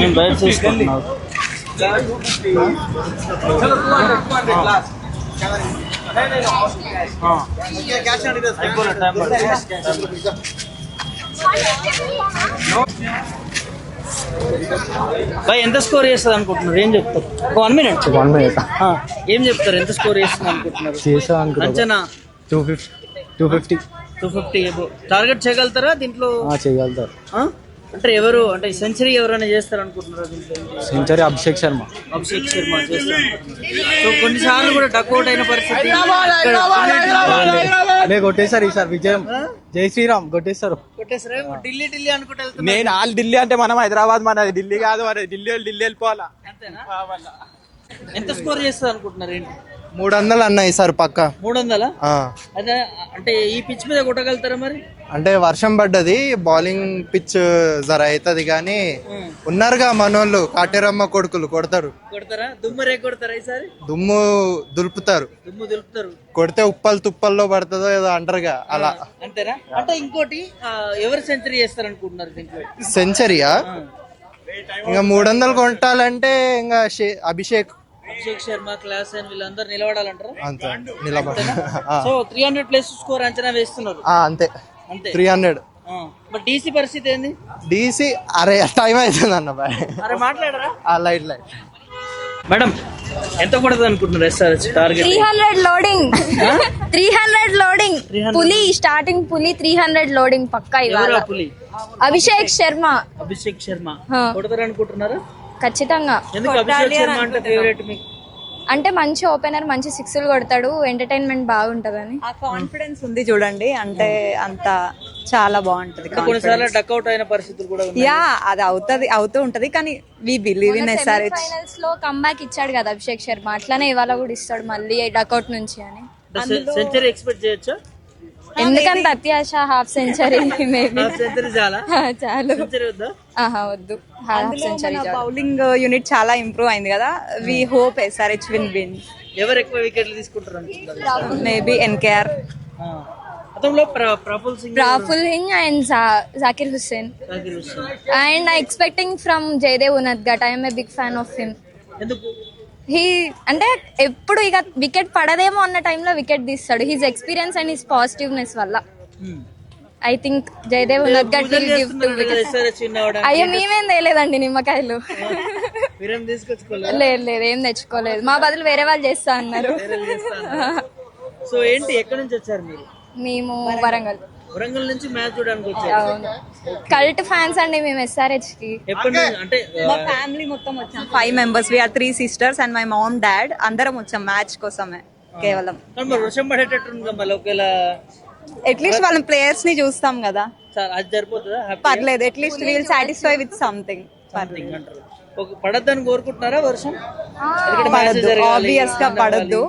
నేను బయట తీసుకుంటున్నాను. బాయ్ ఎంత స్కోర్ చేస్తుంది అనుకుంటున్నారు? ఏం చెప్తారు? 1 minute. ఏం చెప్తారు? ఎంత స్కోర్ చేస్తుంది అనుకుంటున్నారు? అంచనా 250 టార్గెట్ చేయగలుగుతారా దీంట్లో? చేయగలుగుతారు. అంటే ఎవరు, అంటే సెంచరీ ఎవరైనా చేస్తారు అనుకుంటున్నారు దీంట్లో? సెంచరీ అభిషేక్ శర్మ చేస్తారు. సో కొన్నిసార్లు కూడా డక్అవుట్ అయిన పరిస్థితి. కొట్టేశారు ఈసారి విజయం. జై శ్రీరామ్ కొట్టేశారు. ఢిల్లీ అనుకుంటే నేను వాళ్ళు ఢిల్లీ అంటే మనం హైదరాబాద్, మనది ఢిల్లీ కాదు, మన ఢిల్లీ వెళ్ళిపోవాలా. అంతేనా? ఎంత స్కోర్ చేస్తారు అనుకుంటున్నారు? ఏంటి 300 అన్న ఈసారి పక్క. 300? అదే అంటే ఈ పిచ్ మీద కొట్టగలుగుతారా మరి? అంటే వర్షం పడ్డది, బౌలింగ్ పిచ్ జర అవుతుంది కానీ ఉన్నారుగా మనోళ్ళు కాటేరమ్మ కొడుకులు కొడతారా? దుమ్ము రే కొడతారా ఈసారి? దుమ్ము దులుపుతారు. కొడితే ఉప్పల్ తుప్పల్లో పడుతుందో ఏదో అంటారుగా అలా. అంతేనా? అంటే ఇంకోటి ఎవరు సెంచరీ చేస్తారు అనుకుంటున్నారు దీంట్లో? సెంచరీయా? ఇంకా 300 కొట్టాలంటే ఇంకా అభిషేక్ శర్మ, క్లాస్ అండ్ వీళ్ళందరూ నిలబడాలంటారు. అంతే నిలబడాలి. సో 300+ స్కోర్ అంచనా వేస్తున్నారు. అంతే 300. బట్ డీసీ పరిస్థితి ఏంది? డీసీ అరే టైం అవుతుంది అన్న బాయ్. అరే మాట్లాడరా. లైట్ మేడం ఎంత పడుతుంది అనుకుంటున్నారు ఎస్ఆర్హెచ్ టార్గెట్? 300 లోడింగ్. 300 లోడింగ్. పులి స్టార్టింగ్, పులి 300 లోడింగ్ పక్కా ఇవాళ. పులి అభిషేక్ శర్మ కొడతారు అనుకుంటున్నారా? ఖచ్చితంగా. ఎందుకు అభిషేక్ శర్మ అంటే ఫేవరెట్ మీకు? అంటే మంచి ఓపెనర్, మంచి సిక్స్లు కొడతాడు, ఎంటర్టైన్మెంట్ బాగుంటదని ఆ కాన్ఫిడెన్స్ ఉంది చూడండి. అంటే అంత చాలా బాగుంటది. కొన్నిసార్లు డక్అవుట్ అయిన పరిస్థితులు కూడా ఉన్నాయి. అది అవుతూ ఉంటది కానీ we believe in SRH. Finals లో కంబ్యాక్ ఇచ్చాడు కదా అభిషేక్ శర్మ, అట్లానే ఇవాళ కూడా ఇస్తాడు మళ్ళీ డక్అవుట్ నుంచి అని. సెంచరీ ఎక్స్పెక్ట్ చేయొచ్చా? ఎందుకంత అత్యాశ? హాఫ్ సెంచరీ మేబీ చాలు. వద్దు, హాఫ్ సెంచరీ. బౌలింగ్ యూనిట్ చాలా ఇంప్రూవ్ అయింది కదా. We hope SRH win. ఎవరు ఎక్కువ వికెట్లు తీసుకుంటారు? Maybe KKR. Praful Singh and Zakir Hussain. And I expecting from Jaydev Unadgat. I am a big fan of him. అంటే ఎప్పుడు ఇక వికెట్ పడదేమో అన్న టైంలో వికెట్ తీస్తాడు. హిజ్ ఎక్స్పీరియన్స్ అండ్ హిజ్ పాజిటివ్నెస్ వల్ల I think Jaydev Unadkat will give 2 wickets. అయ్యో మేమేం తేలేదండి నిమ్మకాయలు. లేదు ఏం తెచ్చుకోలేదు. మా బదులు వేరే వాళ్ళు చేస్తా అన్నారు. సో ఏంటి, ఎక్కడి నుంచి వచ్చారు మీరు? మేము వరంగల్ నుంచి మ్యాచ్ చూడడానికి వచ్చారు. కల్ట్ ఫ్యాన్స్ అండి మేము ఎస్ఆర్హెచ్ కి. అంటే మా ఫ్యామిలీ మొత్తం వచ్చాం. 5 members. We are 3 sisters and my mom, dad. అందరం వచ్చాం మ్యాచ్ కోసమే కేవలం. వర్షం పడేటట్టు మళ్ళీ ఒకవేళ అట్లీస్ట్ వాళ్ళ ప్లేయర్స్ ని చూస్తాం కదా. అది సరిపోతుందా? పర్లేదు, at least will satisfy with something. పడద్దని కోరుకుంటున్నారా వర్షం? ఆబ్వియస్ గా పడద్దు.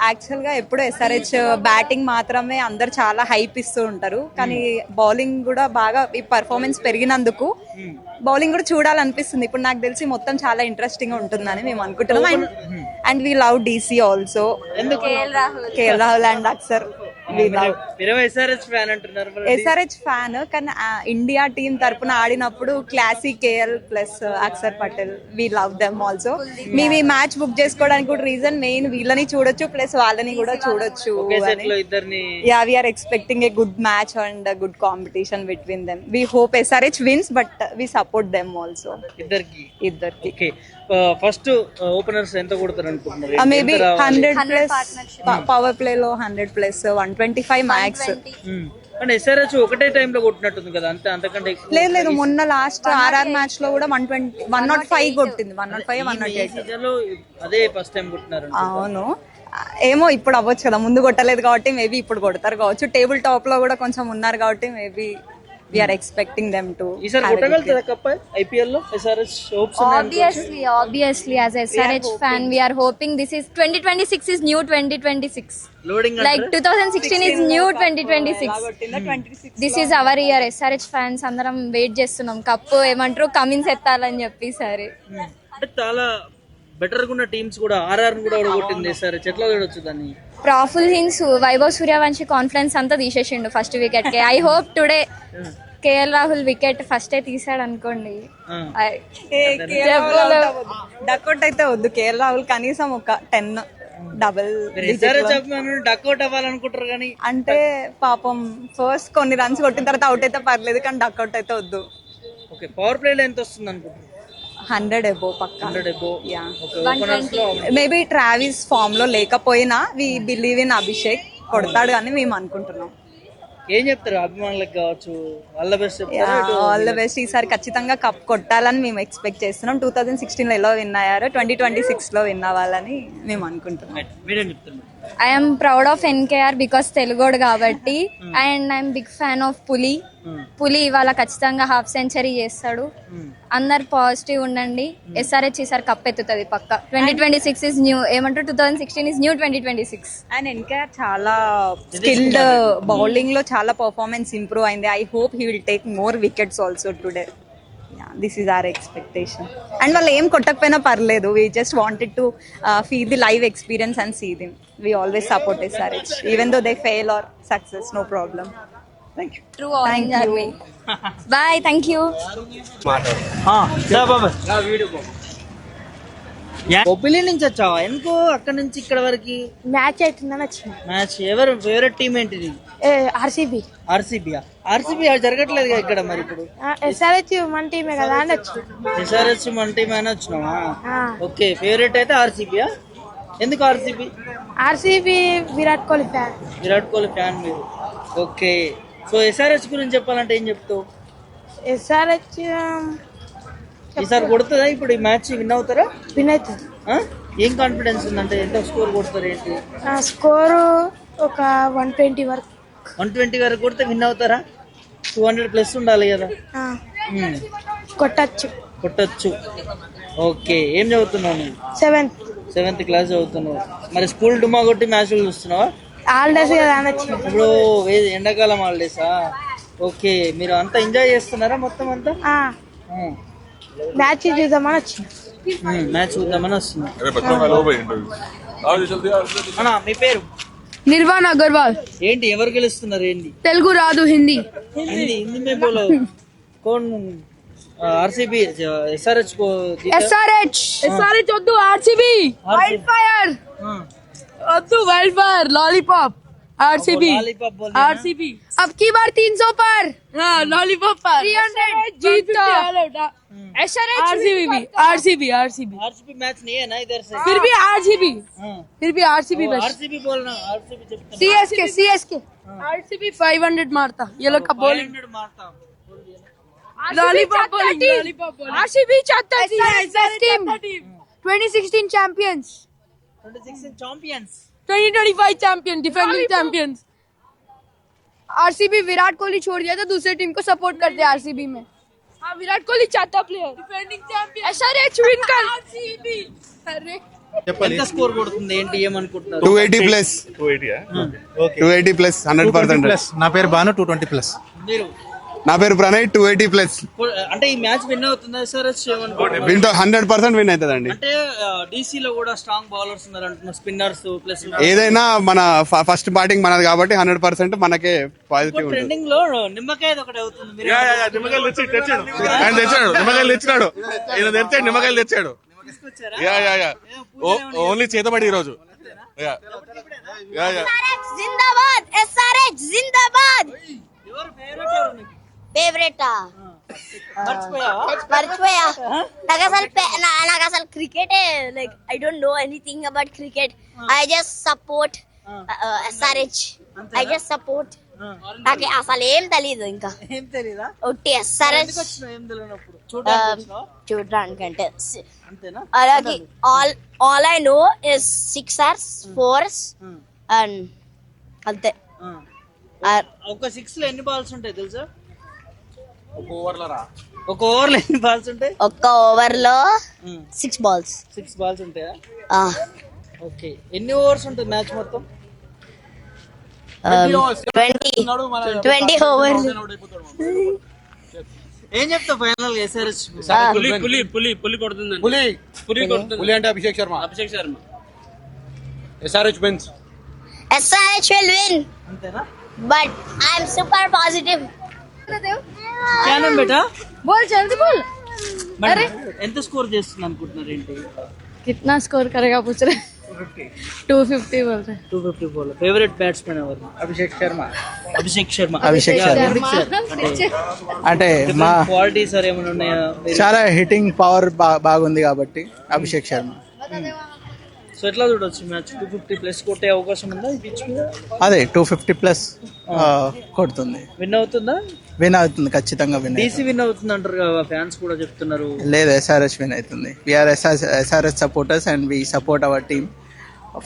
యాక్చువల్ గా ఎప్పుడు ఎస్ఆర్హెచ్ బ్యాటింగ్ మాత్రమే అందరు చాలా హైప్ ఇస్తూ ఉంటారు, కానీ బౌలింగ్ కూడా బాగా ఈ పర్ఫార్మెన్స్ పెరిగినందుకు బౌలింగ్ కూడా చూడాలనిపిస్తుంది. ఇప్పుడు నాకు తెలిసి మొత్తం చాలా ఇంట్రెస్టింగ్ గా ఉంటుందని మేము అనుకుంటున్నాం. And we love DC also. KL Rahul and Akbar. SRH fan, కానీ ఇండియా టీం తరపున ఆడినప్పుడు classic KL plus Akbar Patel. We love them also. మేము ఈ మ్యాచ్ బుక్ చేసుకోవడానికి కూడా రీజన్ మెయిన్ వీళ్ళని చూడొచ్చు ప్లస్ వాళ్ళని కూడా చూడొచ్చు. Yeah, we're expecting a good match and good competition between them. We hope SRH wins but we support them also. ఇద్దరికి. ఫస్ట్ ఓపెనర్స్ ఎంత కొడతారు అనుకుంటున్నారు? మేబీ 100+. పవర్ ప్లే లో 100+, 125 మ్యాక్స్. ఎస్ఆర్హెచ్ ఒకటే టైం లో కొట్టినట్టుంది కదా? అంతకంటే లేదు, మొన్న లాస్ట్ ఆర్ఆర్ మ్యాచ్ లో కూడా 105 కొట్టింది. 105, 108. అదే ఫస్ట్ టైం కొట్టినారు. అవును, ఏమో ఇప్పుడు అవ్వచ్చు కదా. ముందు కొట్టలేదు కాబట్టి మేబీ ఇప్పుడు కొడతారు కావచ్చు. టేబుల్ టాప్ లో కూడా కొంచెం ఉన్నారు కాబట్టి maybe we are expecting them to. ఈసారి కొట్టగలుగుతారా కప్ IPL లో SRH hopes? Obviously as a SRH fan we are hoping this is 2026 is new 2026 loading like 2016 is new 2026. This is our year. SRH fans అందరం wait చేస్తున్నాం cup ఏమంటారు Cummins ఎత్తాలని చెప్పి. సరే, అంటే చాలా better గా ఉన్న టీమ్స్ కూడా ఆర్ఆర్ కూడా కొట్టింది SRH. ఎట్లా చూడొచ్చు దాన్ని? ప్రాఫుల్ హింగ్స్, వైభవ్ సూర్యవంశీ కాన్ఫిడెన్స్ అంతా తీసేసిండు ఫస్ట్ వికెట్ కి. I hope today KL Rahul wicket ఫస్టే తీసాడు అనుకోండి. డక్అట్ అయితే వద్దు, కేఎల్ రాహుల్ కనీసం ఒక 10 డబుల్ డక్అట్ అవ్వాలనుకుంటారు కానీ అంటే పాపం ఫస్ట్ కొన్ని రన్స్ కొట్టిన తర్వాత అవుట్ అయితే పర్లేదు, కానీ డక్అట్ అయితే వద్దు. ఓకే, పవర్ ప్లే లో ఎంత వస్తుంది అనుకుంటున్నారు? 100 అబో పక్కా. 100 above. Yeah. Okay, openers లో మేబీ ట్రావిస్ ఫామ్ లో లేకపోయినా వి బిలీవ్ ఇన్ అభిషేక్ కొడతాడు అని మేము అనుకుంటున్నాం. ఏం చెప్తారు అభిమానులకు కావచ్చు? ఆల్ ద బెస్ట్ చెప్తారు. All the best. ఈసారి ఖచ్చితంగా కప్ కొట్టాలని మేము ఎక్స్పెక్ట్ చేస్తున్నాం. 2016 లో ఎలా విన్ అయ్యారో 2026 లో విన్ అవ్వాలని మేము అనుకుంటున్నాం. మీరేం చెప్తున్నారు? I'm proud of NKR because తెలుగోడు కాబట్టి. And I'm big fan of పులి. పులి ఇవాళ ఖచ్చితంగా హాఫ్ సెంచరీ చేస్తాడు. అందరు పాజిటివ్ ఉండండి. ఎస్ఆర్హెచ్ ఈసారి కప్ ఎత్తుతుంది పక్క. 2026 ఇస్ న్యూ, ఏమంటారు 2016 ఇస్ న్యూ 2026. అండ్ ఎన్కేఆర్ చాలా స్కిల్డ్ బౌలింగ్ లో చాలా పర్ఫార్మెన్స్ ఇంప్రూవ్ అయింది. I hope he will take more wickets also today. This is our expectation. And వాళ్ళు ఏం కొట్టకపోయినా పర్లేదు, we just wanted to feel the live experience and see them. We always support SRH even though they fail or success, no problem. Thank you. True orange army. Boy, thank you. Bobbili నుంచి వచ్చావా? ఎందుకు అక్కడ నుంచి ఇక్కడ వరకు? Match అవుతుందని వచ్చిన. Match ఎవరు ఫేవరెట్ టీం ఏంటిది? ఆర్సీబీ. ఆర్సీబీ. ఆర్సీబీ జరగట్లేదు ఇక్కడ మరి ఇప్పుడు. ఎస్ఆర్హెచ్ మన టీమే కదా అని వచ్చిన. ఎస్ఆర్హెచ్ మన టీం అయినా వచ్చినావా? ఓకే, ఫేవరెట్ అయితే ఆర్సీబీయా? ఎందుకు RCB? RCB Virat Kohli fan. Virat Kohli fan మీరు. ఓకే, సో ఎస్ఆర్హెచ్ గురించి చెప్పాలంటే ఏం చెప్తావు? ఎస్ఆర్హెచ్ ఈసారి కొడుతుందా? ఇప్పుడు ఈ మ్యాచ్ విన్ అవుతారా? విన్ అవుతుంది. ఏం కాన్ఫిడెన్స్ ఉందంటే ఎంత స్కోర్ కొడతారు ఏంటి? స్కోరు ఒక 120 వరకు. 120 వరకు కొడితే విన్ అవుతారా? 200 ప్లస్ ఉండాలి కదా. కొట్టచ్చు. ఓకే, ఏం చదువుతున్నావు నువ్వు? 7th క్లాస్ చదువుతున్నావు. మరి స్కూల్ డుమా కొట్టి మ్యాచ్లు చూస్తున్నావా? హాలిడేస్ కదా అని వచ్చిన. ఇప్పుడు ఎండాకాలం హాలిడేసా? ఓకే, మీరు అంతా ఎంజాయ్ చేస్తున్నారా మొత్తం అంతా? మ్యాచ్ చూద్దామని వచ్చిన. మ్యాచ్ చూద్దామని వస్తున్నా. మీ పేరు? నిర్వాణ్ అగర్వాల్. ఏంటి, ఎవరు గెలుస్తున్నారు? ఏంటి తెలుగు రాదు, హిందీ. हिंदी में बोलो. कौन? आरसीबी एसआरएच को एसआरएच వద్దు, ఆర్సీబీ. వైల్డ్ ఫైర్ వద్దు, వైల్డ్ ఫైర్ లॉलीपॉप. आरसीबी. आरसीबी अब की बार 300 पर. लॉलीपॉप पर 300 जीता. एसआरएच आरसीबी मैच नहीं है ना इधर से. फिर भी आरसीबी बस. आरसीबी बोलना. आरसीबी सीएसके आरसीबी 500 मारता. ये लोग का बॉलिंग 500 मारता. Lollipop bowling. आरसीबी चाहता team 2016 champions. 2016 champions. 2025 champion, defending champions. RCB Virat Kohli छोड़ दिया था, दूसरे टीम को सपोर्ट करते हैं आरसीबी में. हाँ, विराट कोहली चाहता player. Defending champion SRH win कर. आरसीबी. अरे ఎంత స్కోర్ కొడుతుంది ఏంటి ఏమనుకుంటున్నారు? 280 ప్లస్. 280 ప్లస్ 100%. నా పేరు బాను. 220 ప్లస్. మీరు? నా పేరు ప్రణయ్. 280 ప్లస్. అంటే ఈ మ్యాచ్ విన్ అవుతుందా ఎస్ఆర్హెచ్? విన్ 100% విన్ అవుతుందండి. అంటే డీసీ లో కూడా స్ట్రాంగ్ బౌలర్స్ ఉన్నారు అంటున్నారు, స్పిన్నర్స్ ప్లస్. ఏదైనా మన ఫస్ట్ బ్యాటింగ్ మనది కాబట్టి 100% మనకే పాజిటివ్ ఉంటుంది. ట్రెండింగ్ లో నిమ్మకాయ ఒకటి అవుతుంది. నిమ్మకాయలు తెచ్చాడు. నిమ్మకాయలు తెచ్చాడు. ఓన్లీ చేతబడి ఈ రోజు. జిందాబాద్ ఎస్ఆర్హెచ్ జిందాబాద్. ఎవరు ఫేవరెట్? ఎవరు నీకు ఫేవరెటా? మర్చిపోయా. నాకు అసలు cricket like I don't know anything about cricket. I just support SRH. I just support. నాకు అసలు ఏం తెలీదు. ఇంకా ఏం తెలీదా? ఒట్టి ఎస్ఆర్హెచ్ ఏం తెలియనప్పుడు చూడడానికంటే అంతేనా? అలాగే all I know is 6 4 and అంతే. ఒక 6 లో ఎన్ని బాల్స్ ఉంటాయి తెలుసా? ఒక ఓవర్లో ఎన్ని బాల్స్ ఉంటాయి? ఒక్క ఓవర్ లో 6 బాల్స్. 6 బాల్స్ ఉంటాయా? ఓకే, ఎన్ని ఓవర్స్ ఉంటుంది మ్యాచ్ మొత్తం? 20 ఓవర్స్. ఏం చెప్తావు ఫైనల్ ఎస్ఆర్హెచ్? పులి అంటే Abhishek Sharma. SRH wins. SRH will win, అంతేనా? but I am super positive. క్యానం బేటా बोल जल्दी बोल మరి ఎంత స్కోర్ చేస్తుంది అనుకుంటున్నారు ఏంటి? कितना स्कोर करेगा पूछ रहे 250 बोल रहे 250 బాల్. ఫేవరెట్ బ్యాట్స్మెన్ ఎవరు? అభిషేక్ శర్మ. అభిషేక్ శర్మ. అభిషేక్ Yeah, శర్మ. ఎందుకు sir? అంటే మా క్వాలిటీస్ సార్ ఏమైనా ఉన్నాయా? చాలా హిట్టింగ్ పవర్ బాగుంది కాబట్టి అభిషేక్ శర్మ. సో ఎట్లా చూడొచ్చు మ్యాచ్? 250 ప్లస్ కొట్టే అవకాశం ఉందా ఈ పిచ్ మీద? అదే 250+ కొడుతుంది. విన్ అవుతుందా? విన్ అవుతుంది, ఖచ్చితంగా విన్. డీసీ విన్ అవుతుంది అంటారు కదా, ఫ్యాన్స్ కూడా చెప్తున్నారు. లేదు, SRH విన్ అవుతుంది. We're SRH supporters and we support our team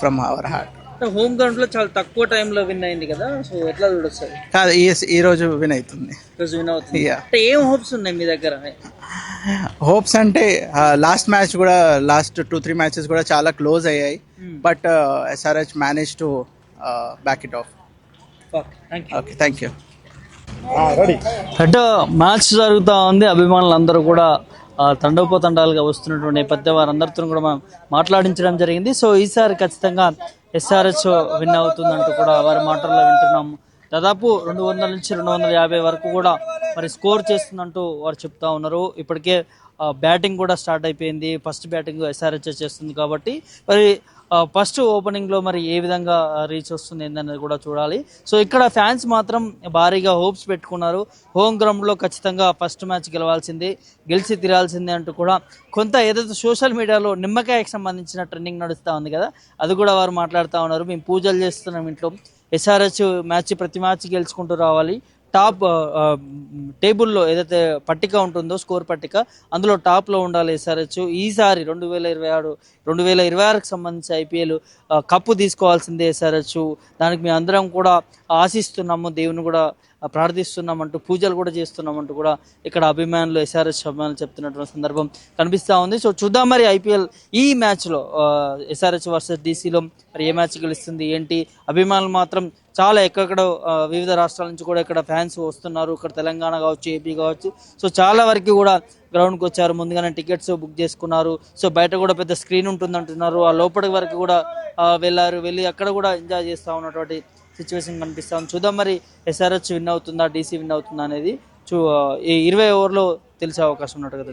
from our heart. Home ground లో చాలా తక్కువ టైంలో విన్ అయింది కదా, సో ఎట్లా చూడొచ్చు సార్? కాదు, ఈ రోజు విన్ అవుతుంది. రోజు విన్ అవుతుంది. Yeah. అంటే ఏం హోప్స్ ఉన్నాయి మీ దగ్గర? హోప్స్ అంటే లాస్ట్ మ్యాచ్ కూడా, లాస్ట్ 2-3 మ్యాచెస్ కూడా చాలా క్లోజ్ అయ్యాయి. But SRH manage to back it of. Okay, thank you. అటు మ్యాచ్ జరుగుతూ ఉంది. అభిమానులందరూ కూడా తండోపతండాలుగా వస్తున్నటువంటి నేపథ్యం వారందరితో కూడా మనం మాట్లాడించడం జరిగింది. సో ఈసారి ఖచ్చితంగా SRH విన్ అవుతుందంటూ కూడా వారి మాటల్లో వింటున్నాము. దాదాపు 200 నుంచి 250 వరకు కూడా మరి స్కోర్ చేస్తుందంటూ వారు చెప్తా ఉన్నారు. ఇప్పటికే బ్యాటింగ్ కూడా స్టార్ట్ అయిపోయింది. ఫస్ట్ బ్యాటింగ్ SRH చేస్తుంది కాబట్టి మరి ఫస్ట్ ఓపెనింగ్ లో మరి ఏ విధంగా రీచ్ వస్తుంది ఏందనేది కూడా చూడాలి. సో ఇక్కడ ఫ్యాన్స్ మాత్రం భారీగా హోప్స్ పెట్టుకున్నారు. హోమ్ గ్రౌండ్ లో ఖచ్చితంగా ఫస్ట్ మ్యాచ్ గెలవాల్సిందే, గెలిచి తీరాల్సిందే అంటూ కూడా కొంత ఏదైతే సోషల్ మీడియాలో నిమ్మకాయకి సంబంధించిన ట్రెండింగ్ నడుస్తూ ఉంది కదా, అది కూడా వారు మాట్లాడుతూ ఉన్నారు. మేము పూజలు చేస్తున్నాం ఇంట్లో, SRH మ్యాచ్ ప్రతి మ్యాచ్ గెలుచుకుంటూ రావాలి, టాప్ టేబుల్లో ఏదైతే పట్టిక ఉంటుందో స్కోర్ పట్టిక అందులో టాప్లో ఉండాలి SRH. ఈసారి 2026కి సంబంధించి IPL కప్పు తీసుకోవాల్సిందే SRH. దానికి మేము అందరం కూడా ఆశిస్తున్నాము, దేవుని కూడా ప్రార్థిస్తున్నామంటూ పూజలు కూడా చేస్తున్నామంటూ కూడా ఇక్కడ అభిమానులు SRH అభిమానులు చెప్తున్నటువంటి సందర్భం కనిపిస్తూ ఉంది. సో చూద్దాం మరి IPL ఈ మ్యాచ్లో SRH వర్సెస్ DCలో మరి ఏ మ్యాచ్ గెలుస్తుంది ఏంటి. అభిమానులు మాత్రం చాలా ఎక్కడెక్కడ వివిధ రాష్ట్రాల నుంచి కూడా ఇక్కడ ఫ్యాన్స్ వస్తున్నారు. ఇక్కడ తెలంగాణ కావచ్చు, ఏపీ కావచ్చు. సో చాలా వరకు కూడా గ్రౌండ్కి వచ్చారు, ముందుగానే టికెట్స్ బుక్ చేసుకున్నారు. సో బయట కూడా పెద్ద స్క్రీన్ ఉంటుంది అంటున్నారు. ఆ లోపలి వరకు కూడా వెళ్ళి అక్కడ కూడా ఎంజాయ్ చేస్తూ ఉన్నటువంటి సిచ్యువేషన్ కనిపిస్తాం. చూద్దాం మరి SRH విన్ అవుతుందా, DC విన్ అవుతుందా అనేది ఈ 20 ఓవర్లో తెలిసే అవకాశం ఉన్నట్టుగా.